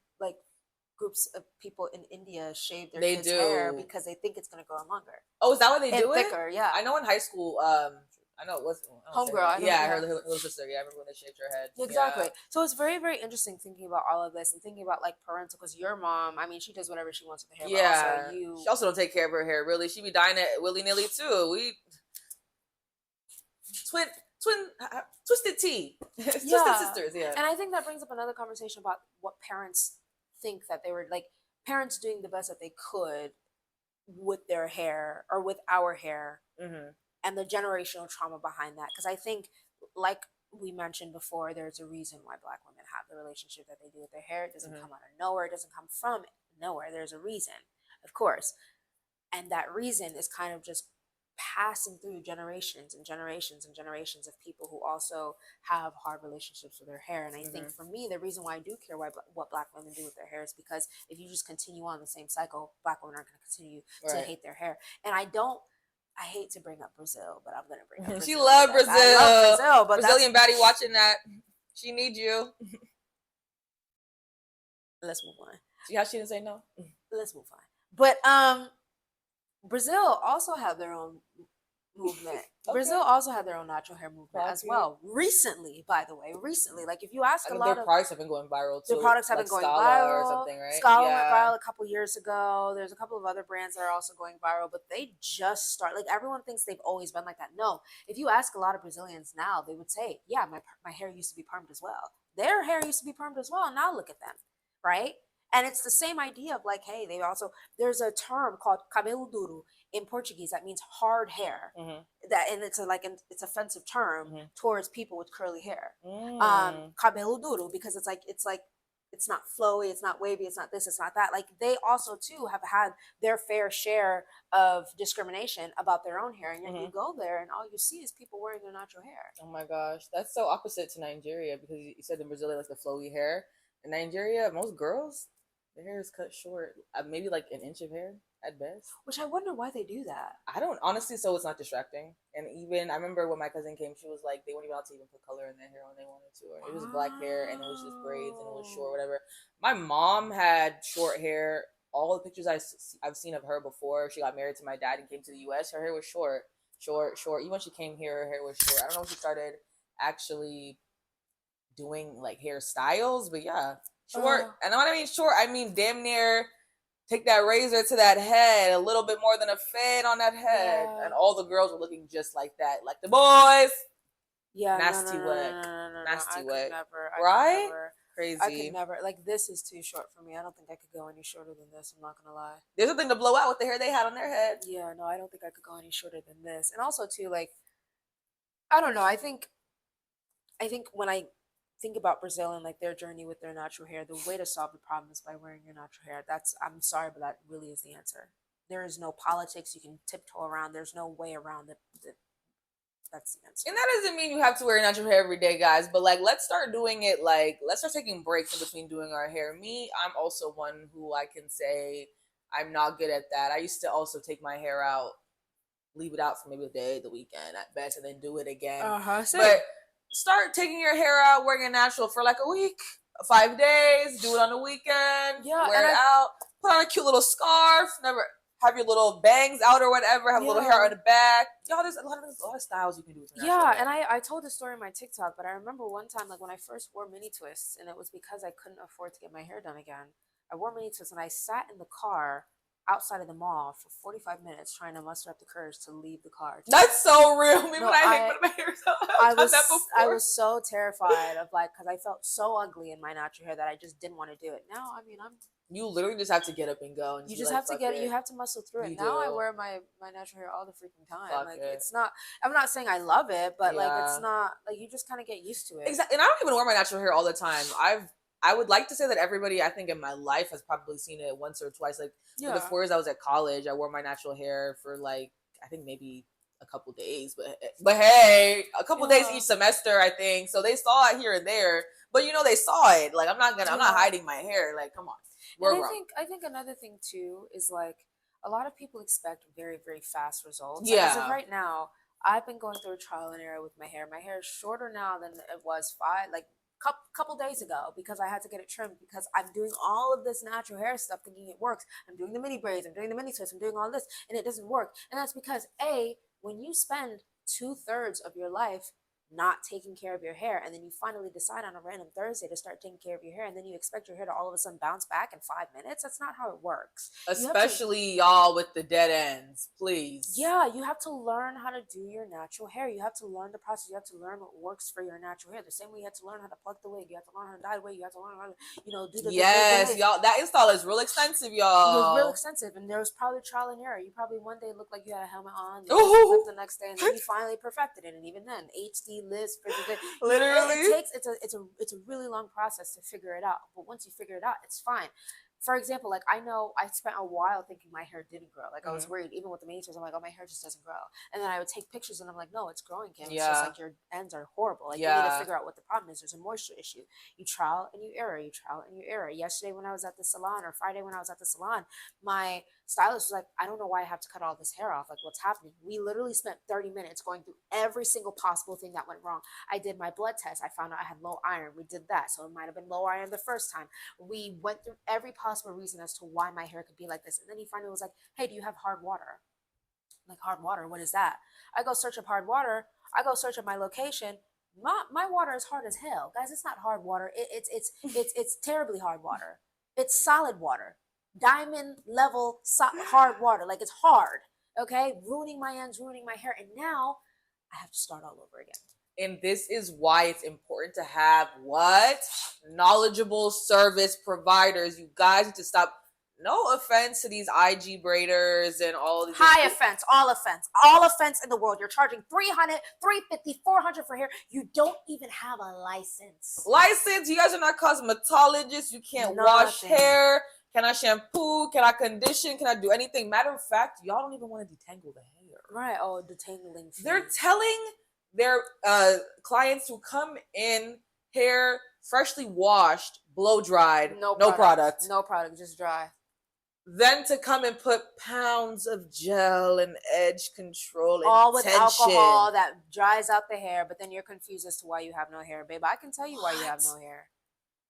groups of people in India shave their kids' hair because they think it's going to grow on longer. Oh, is that why they do it? Thicker, yeah. I know in high school. I know it was homegirl. Her little sister. Yeah, I remember when they shaved her head. Exactly. Yeah. So it's very, very interesting thinking about all of this and thinking about parental. Because your mom, I mean, she does whatever she wants with her hair. Yeah. But also she also don't take care of her hair. Really, she be dyeing it willy nilly too. We twisted tea. Twisted sisters. Yeah. And I think that brings up another conversation about what parents think that they were parents doing the best that they could with their hair or with our hair. Mm-hmm. And the generational trauma behind that. Because I think, like we mentioned before, there's a reason why Black women have the relationship that they do with their hair. It doesn't come out of nowhere. It doesn't come from nowhere. There's a reason, of course. And that reason is kind of just passing through generations and generations and generations of people who also have hard relationships with their hair. And I think for me, the reason why I do care what Black women do with their hair is because if you just continue on the same cycle, Black women are going to continue to hate their hair. And I hate to bring up Brazil, but I'm going to bring up Brazil. She loves Brazil. I love Brazil, but Brazilian baddie watching that. She needs you. Let's move on. See how she didn't say no? Let's move on. But Brazil also have their own movement. Okay. Brazil also had their own natural hair movement Clock as it. well. Recently, by the way, like if you ask I a know lot their of products have been going viral too. their products have like been going Scala viral. or something, right? Scala went viral a couple years ago. There's a couple of other brands that are also going viral, but they just start. Like everyone thinks they've always been like that. No, if you ask a lot of Brazilians now, they would say, "Yeah, my hair used to be permed as well. Their hair used to be permed as well. Now look at them, right?" And it's the same idea of like, hey, they also there's a term called cabelo duro in Portuguese that means hard hair. Mm-hmm. That and it's it's offensive term towards people with curly hair. Mm. Cabelo duro because it's not flowy, it's not wavy, it's not this, it's not that. Like they also too have had their fair share of discrimination about their own hair, and yet you go there and all you see is people wearing their natural hair. Oh my gosh, that's so opposite to Nigeria because you said in Brazil they like the flowy hair. In Nigeria, most girls, their hair is cut short, maybe like an inch of hair at best. Which I wonder why they do that. I don't honestly, so it's not distracting. And even I remember when my cousin came, she was like, they weren't even allowed to even put color in their hair when they wanted to. Or it was black hair and it was just braids and it was short, whatever. My mom had short hair. All the pictures I've seen of her before she got married to my dad and came to the U.S., her hair was short. Even when she came here, her hair was short. I don't know if she started actually doing like hairstyles, but yeah, short. And when I mean short, I mean damn near take that razor to that head, a little bit more than a fade on that head, and all the girls were looking just like that, like the boys. Yeah, nasty wet, nasty wet, right? Crazy. I could never. Like this is too short for me. I don't think I could go any shorter than this. I'm not gonna lie. There's a thing to blow out with the hair they had on their head. Yeah, no, I don't think I could go any shorter than this. And also too, like, I don't know. I think when I think about Brazil and like their journey with their natural hair, the way to solve the problem is by wearing your natural hair. I'm sorry, but that really is the answer. There is no politics you can tiptoe around. There's no way around it. That's the answer. And that doesn't mean you have to wear natural hair every day, guys. But like, let's start doing it. Like, let's start taking breaks in between doing our hair. Me, I'm also one who I can say I'm not good at that. I used to also take my hair out, leave it out for maybe a day, the weekend at best, and then do it again. But start taking your hair out, wearing it natural for like a week, 5 days. Do it on the weekend. Yeah, wear it out. Put on a cute little scarf. Never. Have your little bangs out or whatever. Have a little hair on the back. Y'all, there's a lot of styles you can do with your natural hair. And I told this story on my TikTok, but I remember one time, like when I first wore mini twists, and it was because I couldn't afford to get my hair done again. I wore mini twists, and I sat in the car outside of the mall for 45 minutes trying to muster up the courage to leave the car. That's so real. Maybe when I hate my hair I was so terrified of like, because I felt so ugly in my natural hair that I just didn't want to do it. Now, I mean, you literally just have to get up and go. And you just have to get it. You have to muscle through it. Now I wear my natural hair all the freaking time. Like it's not. I'm not saying I love it, but like it's not like you just kind of get used to it. Exactly. And I don't even wear my natural hair all the time. I would like to say that everybody I think in my life has probably seen it once or twice. Like for the 4 years I was at college, I wore my natural hair for like I think maybe a couple days, but hey, a couple days each semester I think. So they saw it here and there, but you know they saw it. Like I'm not hiding my hair. Like come on. And I think another thing too is like a lot of people expect very, very fast results. Yeah. As of right now, I've been going through a trial and error with my hair. My hair is shorter now than it was couple days ago because I had to get it trimmed because I'm doing all of this natural hair stuff thinking it works. I'm doing the mini braids, I'm doing the mini twists, I'm doing all this, and it doesn't work. And that's because when you spend 2/3 of your life not taking care of your hair, and then you finally decide on a random Thursday to start taking care of your hair, and then you expect your hair to all of a sudden bounce back in 5 minutes. That's not how it works. Especially y'all with the dead ends, please. Yeah, you have to learn how to do your natural hair. You have to learn the process. You have to learn what works for your natural hair. The same way you have to learn how to pluck the wig. You have to learn how to dye the wig. You have to learn how to, do the y'all. That install is real expensive, y'all. It was real expensive, and there was probably trial and error. You probably one day looked like you had a helmet on, the next day, and then you finally perfected it. And even then, HD lists, literally, it's a really long process to figure it out. But once you figure it out, it's fine. For example, like I know I spent a while thinking my hair didn't grow. Like I was worried, even with the mini twists, I'm like, oh, my hair just doesn't grow. And then I would take pictures and I'm like, no, it's growing, Kim. It's just like your ends are horrible. Like you need to figure out what the problem is. There's a moisture issue. You trial and you error. You trial and you error. Yesterday when I was at the salon, or Friday when I was at the salon, my stylist was like, I don't know why I have to cut all this hair off. Like what's happening? We literally spent 30 minutes going through every single possible thing that went wrong. I did my blood test. I found out I had low iron. We did that. So it might have been low iron the first time. We went through every possible reason as to why my hair could be like this. And then he finally was like, hey, do you have hard water? Like, hard water, what is that? I go search up hard water. I go search up my location. My water is hard as hell, guys. It's not hard water. It's terribly hard water. It's solid water, diamond level hard water. Like, it's hard. Okay, ruining my ends, ruining my hair, and now I have to start all over again. And this is why it's important to have what? Knowledgeable service providers. You guys need to stop. No offense to these IG braiders and all these. High offense, all offense in the world. You're charging $300, $350, $400 for hair. You don't even have a license. You guys are not cosmetologists. You can't wash hair. Can I shampoo? Can I condition? Can I do anything? Matter of fact, y'all don't even want to detangle the hair. Right. Oh, detangling. They're telling their clients to come in hair freshly washed, blow dried, no product, just dry. Then to come and put pounds of gel and edge control and all with tension. Alcohol that dries out the hair, but then you're confused as to why you have no hair, babe. I can tell you why you have no hair.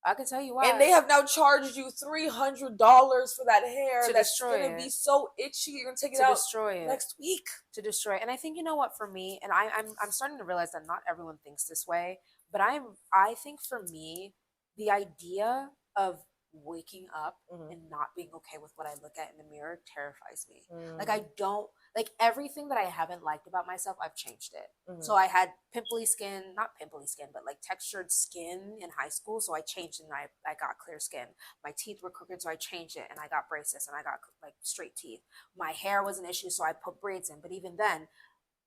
I can tell you why. And they have now charged you $300 for that hair. That's gonna be so itchy. You're gonna take it out next week to destroy it. And I think, you know what, for me, and I'm starting to realize that not everyone thinks this way, but I think for me, the idea of waking up and not being okay with what I look at in the mirror terrifies me. Like, I don't like everything that I haven't liked about myself. I've changed it. So I had pimply skin, not pimply skin, but like textured skin in high school. So I changed it and I got clear skin. My teeth were crooked, so I changed it and I got braces and I got like straight teeth. My hair was an issue, so I put braids in. But even then,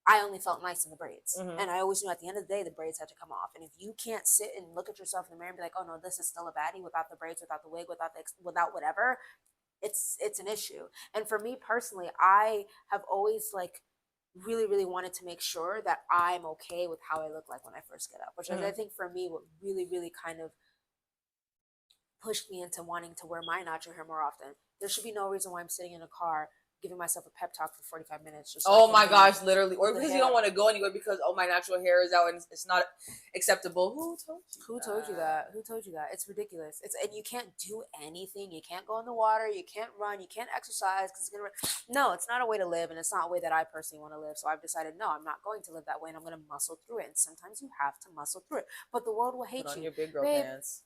I only felt nice in the braids. And I always knew at the end of the day, the braids had to come off. And if you can't sit and look at yourself in the mirror and be like, oh no, this is still a baddie without the braids, without the wig, without whatever, it's an issue. And for me personally, I have always like really, really wanted to make sure that I'm okay with how I look like when I first get up, which I think for me, what really, really kind of pushed me into wanting to wear my natural hair more often. There should be no reason why I'm sitting in a car giving myself a pep talk for 45 minutes. Just oh my gosh, literally. Or because you don't want to go anywhere because, oh, my natural hair is out and it's not acceptable. Who told you that? Who told you that? It's ridiculous. And you can't do anything. You can't go in the water. You can't run. You can't exercise because it's going to... No, it's not a way to live, and it's not a way that I personally want to live. So I've decided, no, I'm not going to live that way, and I'm going to muscle through it. And sometimes you have to muscle through it. But the world will hate Put on you. your big girl pants.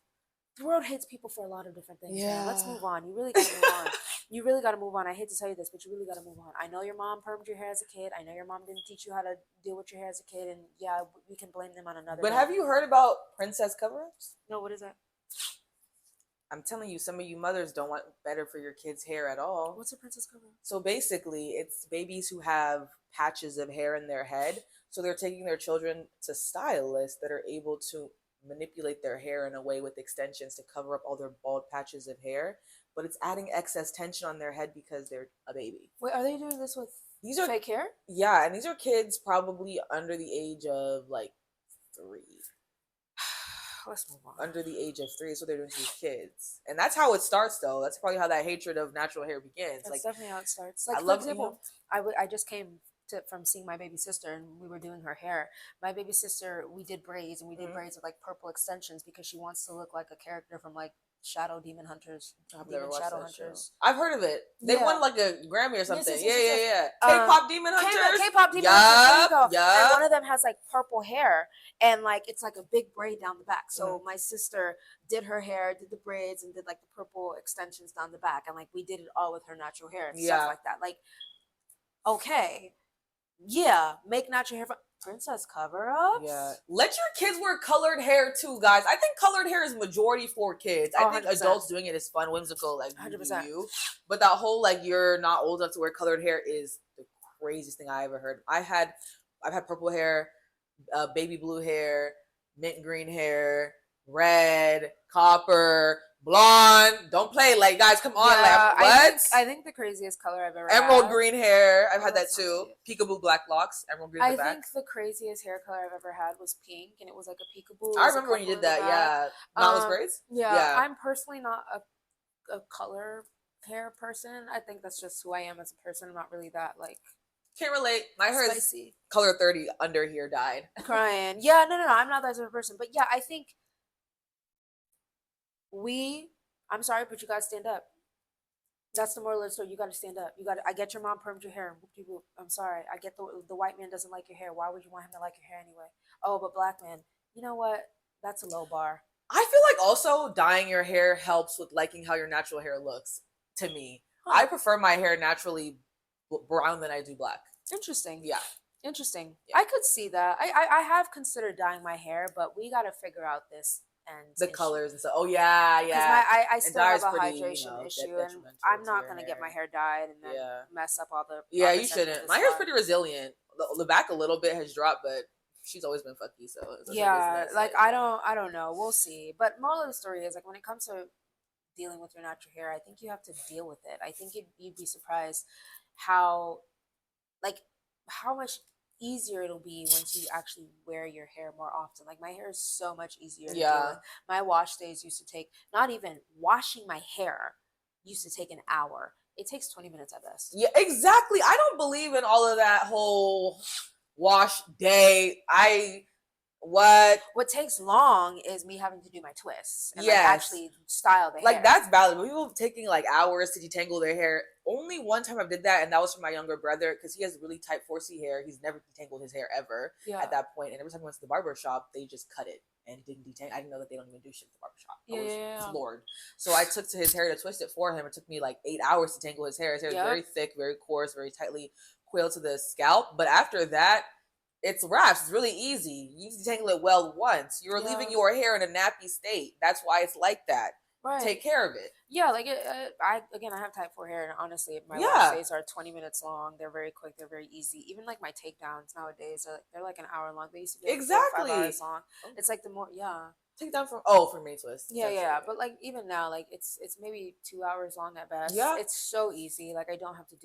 The world hates people for a lot of different things. Yeah. Man. Let's move on. You really got to move on. You really got to move on. I hate to tell you this, but you really got to move on. I know your mom permed your hair as a kid. I know your mom didn't teach you how to deal with your hair as a kid. And yeah, we can blame them on another. But have you heard about princess cover-ups? No, what is that? I'm telling you, some of you mothers don't want better for your kids' hair at all. What's a princess cover-up? So basically, it's babies who have patches of hair in their head. So they're taking their children to stylists that are able to manipulate their hair in a way with extensions to cover up all their bald patches of hair, but it's adding excess tension on their head because they're a baby. Wait, are they doing this with fake hair? Yeah, and these are kids probably under the age of like 3. Let's move on. Under the age of 3, so they're doing to these kids, and that's how it starts. Though that's probably how that hatred of natural hair begins. That's definitely how it starts. Like, for example, I just came from seeing my baby sister, and we were doing her hair. My baby sister, we did braids, and we did braids with like purple extensions because she wants to look like a character from like Demon Hunters. I've heard of it. They won like a Grammy or something. Yeah. K-pop Demon Hunters. K-pop Demon Hunters. Yeah. And one of them has like purple hair, and like it's like a big braid down the back. So my sister did her hair, did the braids, and did like the purple extensions down the back, and like we did it all with her natural hair and stuff like that. Like, okay. Yeah, make natural hair princess cover-ups. Yeah, let your kids wear colored hair too, guys. I think colored hair is majority for kids. I think 100%. Adults doing it is fun, whimsical, like 100%. You. But that whole like you're not old enough to wear colored hair is the craziest thing I ever heard. I've had purple hair, baby blue hair, mint green hair, red, copper, blonde. Don't play, like, guys, come on. Like, what? I think the craziest color I've ever had. Emerald green hair. I've had that too. Peekaboo black locks. Emerald green. I think the craziest hair color I've ever had was pink, and it was like a peekaboo. I remember when you did that. Yeah, knotless braids. Yeah, I'm personally not a color hair person. I think that's just who I am as a person. I'm not really that like. Can't relate. My hair is color 30 under here dyed. Crying. Yeah, no. I'm not that sort of person. But yeah, I think I'm sorry, but you gotta stand up. That's the moral of the story. You got to stand up. You got to. I get your mom permed your hair. People, I'm sorry. I get the white man doesn't like your hair. Why would you want him to like your hair anyway? Oh, but black man. You know what? That's a low bar. I feel like also dyeing your hair helps with liking how your natural hair looks. To me, I prefer my hair naturally brown than I do black. Interesting. Yeah. Interesting. Yeah. I could see that. I have considered dyeing my hair, but we got to figure out this and the colors and stuff. Oh yeah, yeah. I still have a hydration issue, and I'm not gonna get my hair dyed and then mess up all the. Yeah, you shouldn't. My hair's pretty resilient. The back a little bit has dropped, but she's always been fucky. So yeah, like I don't know. We'll see. But moral of the story is like when it comes to dealing with your natural hair, I think you have to deal with it. I think you'd be surprised how how much easier it'll be once you actually wear your hair more often. Like my hair is so much easier to deal with. My wash days used to take, not even washing my hair used to take an hour. It takes 20 minutes at best. Yeah, exactly. I don't believe in all of that whole wash day. What takes long is me having to do my twists and actually style the hair. Like that's valid. But people taking like hours to detangle their hair. Only one time I did that, and that was for my younger brother because he has really tight 4C hair. He's never detangled his hair ever at that point. And every time I went to the barber shop, they just cut it and didn't detangle. I didn't know that they don't even do shit at the barber shop. I was floored. So I took to his hair to twist it for him. It took me like 8 hours to tangle his hair. His hair is very thick, very coarse, very tightly coiled to the scalp. But after that, it's wraps. It's really easy. You detangle it well once. You're leaving your hair in a nappy state. That's why it's like that. Right. Take care of it. Yeah, like I have type 4 hair, and honestly, my wash days are 20 minutes long. They're very quick. They're very easy. Even like my takedowns nowadays, they're like an hour long. They used to be like 4 or 5 hours long. It's like the more takedown for main twist. Yeah. But like even now, like it's maybe 2 hours long at best. Yeah, it's so easy. Like I don't have to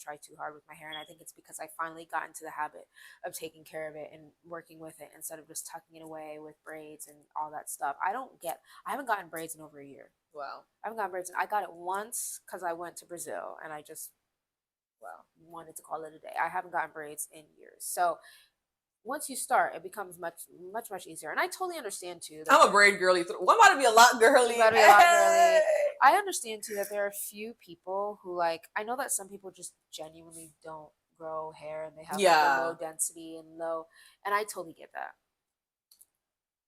try too hard with my hair, and I think it's because I finally got into the habit of taking care of it and working with it instead of just tucking it away with braids and all that stuff. I haven't gotten braids in over a year. Wow. I haven't gotten braids. I got it once because I went to Brazil and I just wanted to call it a day. I haven't gotten braids in years. So once you start, it becomes much easier. And I totally understand too. I'm a braid girly. I'm about to be a lot girly. I understand too that there are a few people who I know that some people just genuinely don't grow hair and they have a low density and I totally get that.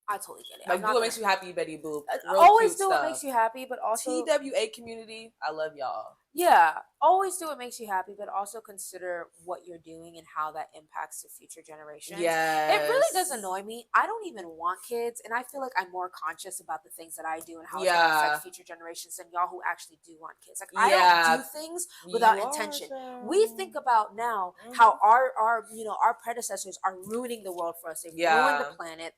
I totally get it. Like, do what makes you happy, Betty Boop. Always do what makes you happy, but also TWA community, I love y'all. Yeah, always do what makes you happy, but also consider what you're doing and how that impacts the future generations. Yes. It really does annoy me. I don't even want kids, and I feel like I'm more conscious about the things that I do and how it's going to affect future generations than y'all who actually do want kids. Like, I don't do things without intention. We think about now how our predecessors are ruining the world for us. They've ruined the planet.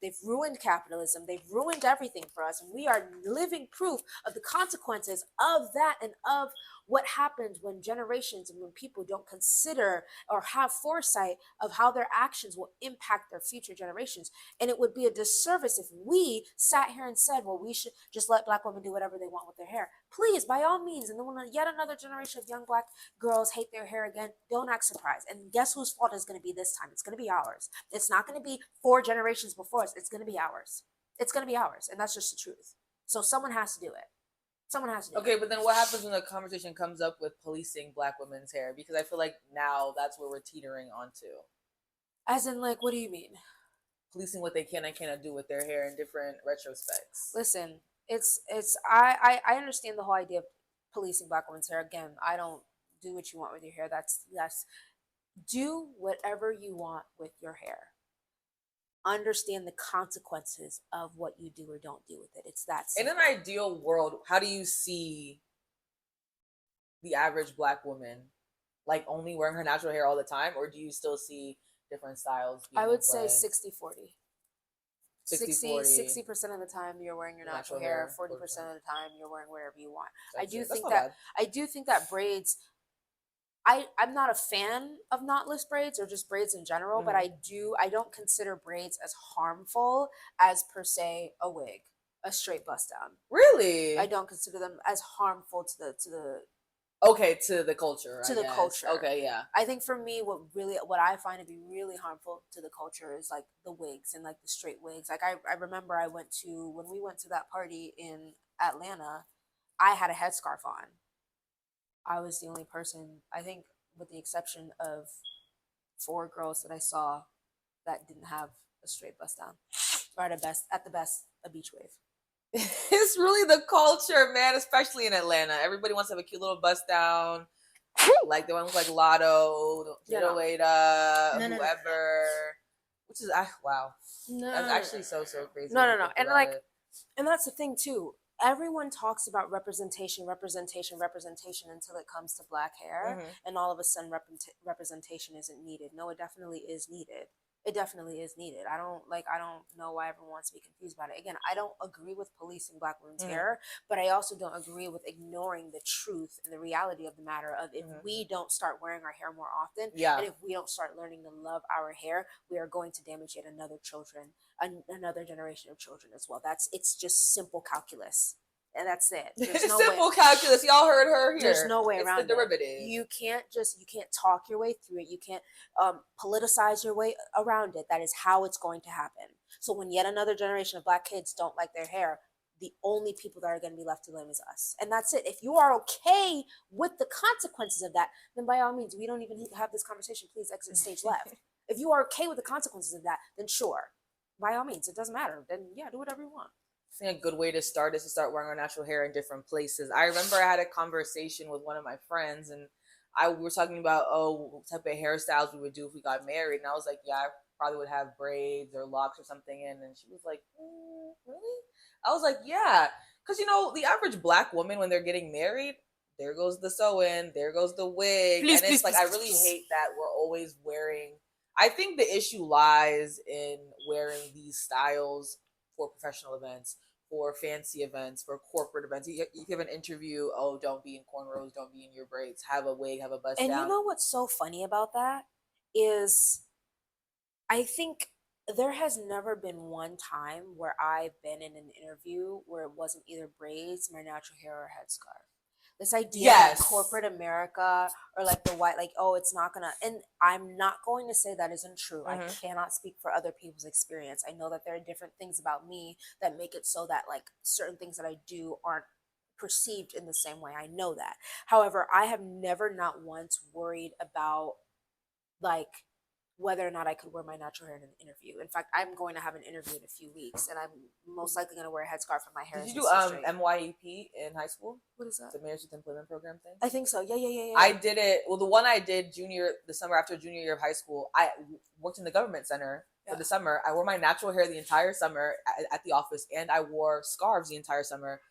They've ruined capitalism. They've ruined everything for us, and we are living proof of the consequences of that and of what happens when generations and when people don't consider or have foresight of how their actions will impact their future generations. And it would be a disservice if we sat here and said, well, we should just let Black women do whatever they want with their hair. Please, by all means. And then when yet another generation of young Black girls hate their hair again, don't act surprised. And guess whose fault it's going to be this time? It's going to be ours. It's not going to be 4 generations before us. It's going to be ours. It's going to be ours. And that's just the truth. So someone has to do it. Someone has to do it. But then what happens when the conversation comes up with policing Black women's hair? Because I feel like now that's where we're teetering onto. As in, like, what do you mean? Policing what they can and cannot do with their hair in different retrospects. Listen, I understand the whole idea of policing Black women's hair. Again, I don't do what you want with your hair. That's do whatever you want with your hair. Understand the consequences of what you do or don't do with it. It's that simple. In an ideal world, how do you see the average Black woman, like, only wearing her natural hair all the time, or do you still see different styles? I would say 60-40. 60% of the time you're wearing your natural hair. 40% of the time you're wearing whatever you want. I do think that braids. I'm not a fan of knotless braids or just braids in general, but I don't consider braids as harmful as per se a wig, a straight bust down. Really? I don't consider them as harmful to the culture. To the culture. Okay, yeah. I think for me, what I find to be really harmful to the culture is like the wigs and like the straight wigs. Like I remember when we went to that party in Atlanta, I had a headscarf on. I was the only person, I think, with the exception of 4 girls that I saw that didn't have a straight bust down, or at the best, a beach wave. It's really the culture, man, especially in Atlanta. Everybody wants to have a cute little bust down. Like the one with like Lotto, Jada Waiter, whoever. Which is wow. That's actually so crazy. No. And like, and that's the thing too. Everyone talks about representation until it comes to black hair, and all of a sudden representation isn't needed. No, it definitely is needed. It definitely is needed. I don't know why everyone wants to be confused about it. Again, I don't agree with policing black women's hair, but I also don't agree with ignoring the truth and the reality of the matter of if we don't start wearing our hair more often, and if we don't start learning to love our hair, we are going to damage yet another generation of children as well. It's just simple calculus. And that's it. There's no simple calculus. Y'all heard her here. There's no way around it. It's the derivative. You can't talk your way through it. You can't politicize your way around it. That is how it's going to happen. So when yet another generation of black kids don't like their hair, the only people that are going to be left to blame is us. And that's it. If you are okay with the consequences of that, then by all means, we don't even have this conversation. Please exit stage left. If you are okay with the consequences of that, then sure. By all means, it doesn't matter. Then yeah, do whatever you want. I think a good way to start is to start wearing our natural hair in different places. I remember I had a conversation with one of my friends, and we were talking about, what type of hairstyles we would do if we got married. And I was like, yeah, I probably would have braids or locks or something in. And she was like, really? I was like, yeah. Because, the average black woman, when they're getting married, there goes the sew-in, there goes the wig. I really hate that we're always wearing. I think the issue lies in wearing these styles for professional events, for fancy events, for corporate events. You give an interview, don't be in cornrows, don't be in your braids, have a wig, have a bust down. And you know what's so funny about that is I think there has never been one time where I've been in an interview where it wasn't either braids, my natural hair, or a headscarf. This idea of corporate America or like the white, like, it's not gonna, and I'm not going to say that isn't true. I cannot speak for other people's experience. I know that there are different things about me that make it so that like certain things that I do aren't perceived in the same way. I know that. However, I have never not once worried about like whether or not I could wear my natural hair in an interview. In fact, I'm going to have an interview in a few weeks, and I'm most likely going to wear a headscarf for my hair. Did you do MYEP in high school? What is that? The Marriage with Employment Program thing? I think so. Yeah. I did it. Well, the one I did the summer after junior year of high school, I worked in the government center for the summer. I wore my natural hair the entire summer at the office, and I wore scarves the entire summer.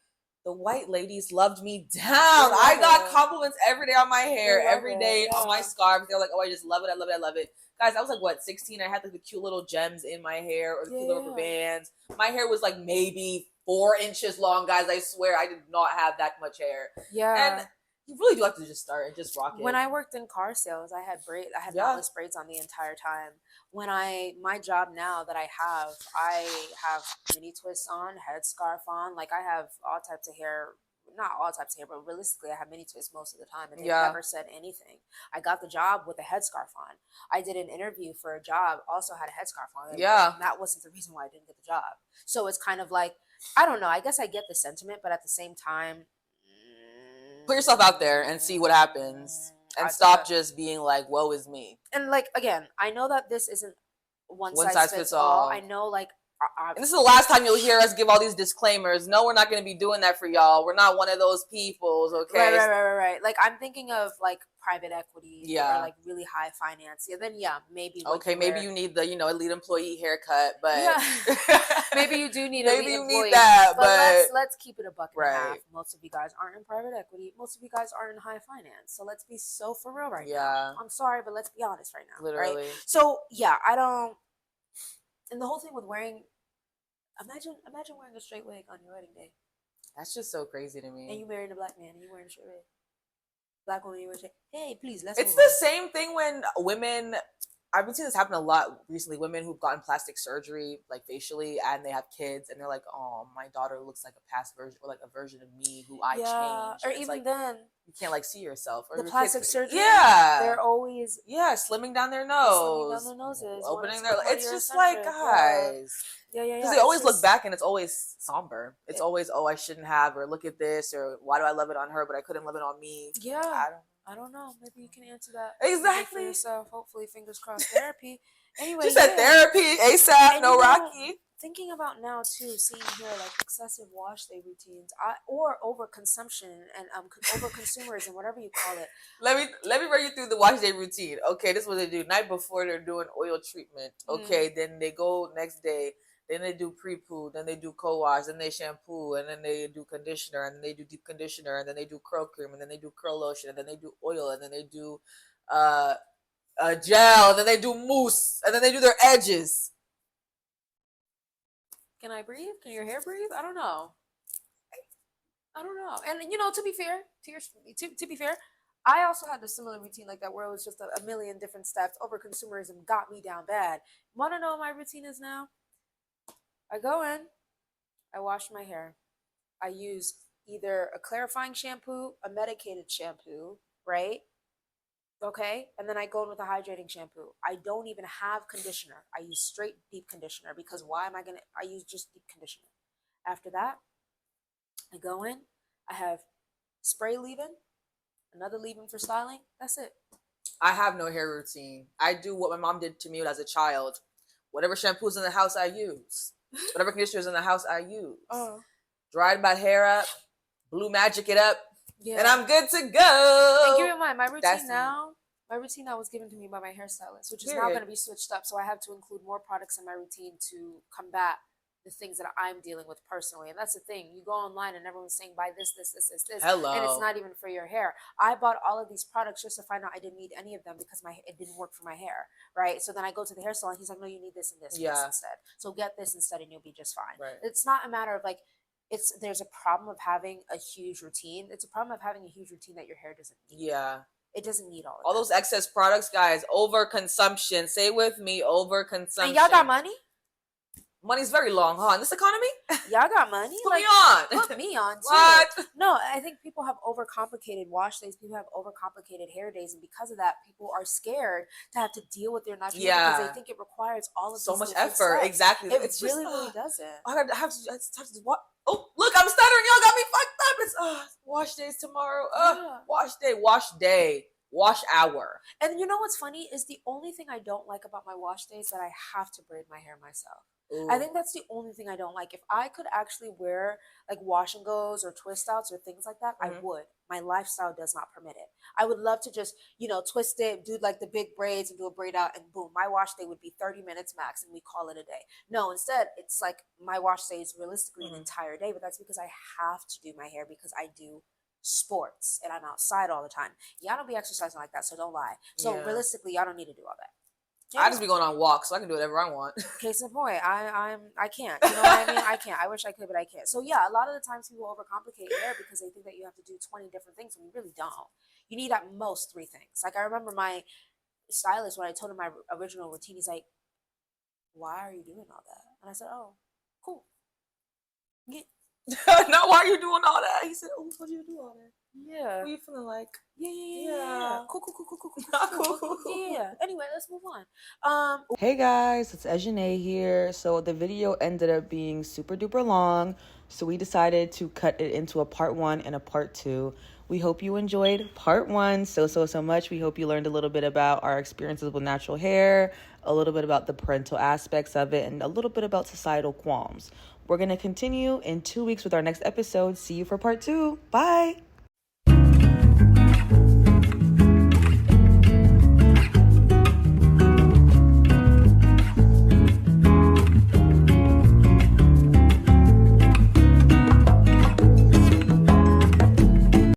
The white ladies loved me down. I got compliments every day on my hair, every day on my scarves. They're like, I just love it. I love it. I love it. Guys, I was like, 16? I had like the cute little gems in my hair or the cute little bands. My hair was like maybe 4 inches long, guys. I swear I did not have that much hair. Yeah. And you really do have to just start and just rock it. When I worked in car sales, I had knotless braids on the entire time. My job now that I have mini twists on, headscarf on. Like I have all types of hair. Not all types of hair, but realistically, I have mini twists most of the time, and they never said anything. I got the job with a headscarf on. I did an interview for a job, also had a headscarf on. Yeah. And that wasn't the reason why I didn't get the job. So it's kind of like, I don't know. I guess I get the sentiment, but at the same time, put yourself out there and see what happens, and stop just being like, "Woe is me." And like again, I know that this isn't one size fits all. I know, like. And this is the last time you'll hear us give all these disclaimers. No, we're not going to be doing that for y'all. We're not one of those peoples, okay? Right. Like, I'm thinking of, like, private equity or, like, really high finance. Yeah, then, maybe. Okay, maybe you need the, elite employee haircut, but... Yeah. Maybe you do need maybe you need that, but... Let's keep it a buck and a half. Most of you guys aren't in private equity. Most of you guys aren't in high finance. So let's be so for real right now. I'm sorry, but let's be honest right now. Literally. Right? So, I don't... And the whole thing with wearing, imagine wearing a straight wig on your wedding day. That's just so crazy to me. And you marrying a black man and you wearing a straight wig. Black woman, you wearing a straight. Hey, please, let's. It's the same thing when women. I've been seeing this happen a lot recently. Women who've gotten plastic surgery, like facially, and they have kids, and they're like, "Oh, my daughter looks like a past version, or like a version of me who I changed." Or even like, then, you can't like see yourself. Or the your plastic kids, surgery. yeah, They're always slimming down their slimming nose, down their noses, opening wanting their. to become It's just like, Eurocentric. guys, Yeah. because they It's always look just, back and it's always somber. It's always, oh, I shouldn't have, or look at this, or why do I love it on her but I couldn't love it on me? yeah. I don't know. Maybe you can answer that Exactly for yourself. Hopefully, fingers crossed. Therapy. Anyway, She said therapy ASAP, And no you know, Rocky. Thinking about now too, seeing here like excessive wash day routines, or overconsumption and over consumerism, whatever you call it. Let me run you through the wash day routine. Okay, this is what they do. Night before they're doing oil treatment. Okay, then they go next day. Then they do pre-poo. Then they do co-wash. Then they shampoo. And then they do conditioner. And then they do deep conditioner. And then they do curl cream. And then they do curl lotion. And then they do oil. And then they do gel. And then they do mousse. And then they do their edges. Can I breathe? Can your hair breathe? I don't know. And to be fair, to be fair, I also had a similar routine like that where it was just a million different steps. Over consumerism got me down bad. Want to know what my routine is now? I go in, I wash my hair. I use either a clarifying shampoo, a medicated shampoo, right? Okay, and then I go in with a hydrating shampoo. I don't even have conditioner. I use straight deep conditioner because I use just deep conditioner. After that, I go in, I have spray leave-in, another leave-in for styling. That's it. I have no hair routine. I do what my mom did to me as a child. Whatever shampoos in the house, I use. Whatever conditioners in the house, I use. Dried my hair up, blue magic it up, and I'm good to go. And keep in mind, my routine now was given to me by my hairstylist, which is now going to be switched up. So I have to include more products in my routine to combat the things that I'm dealing with personally. And that's the thing. You go online and everyone's saying, buy this. Hello. And it's not even for your hair. I bought all of these products just to find out I didn't need any of them because it didn't work for my hair, right? So then I go to the hair salon. He's like, no, you need this and this, and this instead. So get this instead and you'll be just fine. Right. It's not a matter of like, there's a problem of having a huge routine. It's a problem of having a huge routine that your hair doesn't need. Yeah. It doesn't need all that. Those excess products, guys. Overconsumption. Say with me, overconsumption. And y'all got money? Money's very long, huh? In this economy? Y'all got money? Put me on. Put me on, too. What? No, I think people have overcomplicated wash days. People have overcomplicated hair days. And because of that, people are scared to have to deal with their natural hair because they think it requires all of so these much effort. steps. Exactly. It really doesn't. I have to what? Oh, look, I'm stuttering. Y'all got me fucked up. It's wash days tomorrow. Wash day. Wash hour. And you know what's funny is the only thing I don't like about my wash days that I have to braid my hair myself. Ooh. I think that's the only thing I don't like. If I could actually wear like wash and goes or twist outs or things like that, I would. My lifestyle does not permit it. I would love to just, twist it, do like the big braids and do a braid out and boom, my wash day would be 30 minutes max and we call it a day. No, instead it's like my wash day is realistically an entire day, but that's because I have to do my hair because I do sports and I'm outside all the time. Y'all don't be exercising like that, so don't lie. So realistically, y'all don't need to do all that. I just be going on walks, so I can do whatever I want. Case in point, I can't. You know what I mean? I can't. I wish I could, but I can't. So yeah, a lot of the times people overcomplicate hair because they think that you have to do 20 different things when you really don't. You need at most 3 things. Like I remember my stylist when I told him my original routine, he's like, "Why are you doing all that?" And I said, "Oh, cool." Now why are you doing all that? He said, "Oh, why do you do all that?" Yeah. What are you feeling like? Yeah. Cool. Yeah. Anyway, let's move on. Hey guys, it's Ejane here. So the video ended up being super duper long, so we decided to cut it into a part 1 and a part 2. We hope you enjoyed part 1 so much. We hope you learned a little bit about our experiences with natural hair, a little bit about the parental aspects of it, and a little bit about societal qualms. We're going to continue in 2 weeks with our next episode. See you for part 2. Bye.